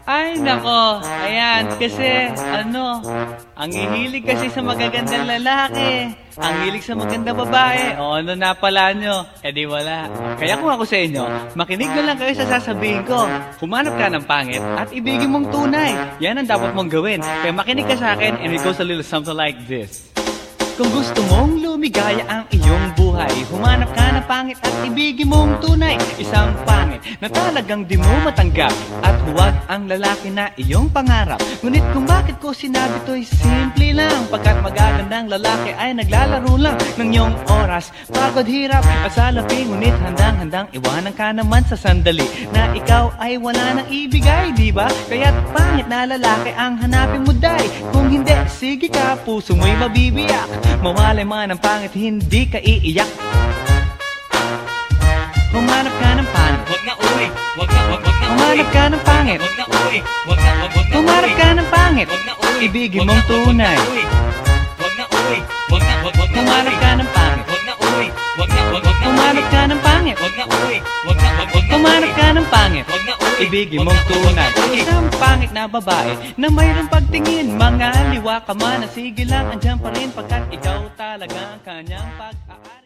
Ay, nako. Ayan, kasi, ang hihilig kasi sa magagandang lalaki. Ang hilig sa magandang babae. O ano na pala nyo? Eh di wala. Kaya kung ako sa inyo, makinig na lang kayo sa sasabihin ko. Humanap ka ng pangit at ibigin mong tunay. Yan ang dapat mong gawin. Kaya makinig ka sa akin and it goes a little something like this. Kung gusto mong lumigaya ang iyong buhay, humanap ka ng pangit at ibigin mong tunay. Isang pangit na talagang di mo matanggap, at huwag ang lalaki na iyong pangarap. Ngunit kung bakit ko sinabi to'y simple lang, pagkat magagandang lalaki ay naglalaro lang ng iyong oras, pagod, hirap at salapi. Ngunit handang-handang iwanan ka naman sa sandali na ikaw ay wala nang ibigay, diba? Kaya't pangit na lalaki ang hanapin mo, day. Kung hindi, sige ka, puso mo'y mabibiyak. Mawalay man ang pangit, hindi ka iiyak. Humanap ka ng pangit. Wag na uwi. Wag na Humanap ka ng pangit. Wag na uwi. Wag na Humanap ka ng pangit. Wag na uwi. Ibigin mong tunay. Wag na uwi. Wag na Humanap ka ng pangit. Wag na uwi. Wag na Humanap ka ng pangit. Wag na uwi. Wag na Humanap ka ng pangit. Wag na uwi. Ibigin mong tunay. Isang pangit na babae na mayroong pagtingin, mga liwa ka man, sige lang, andyan pa rin, pagkat ikaw talaga ang kanyang pag-aal.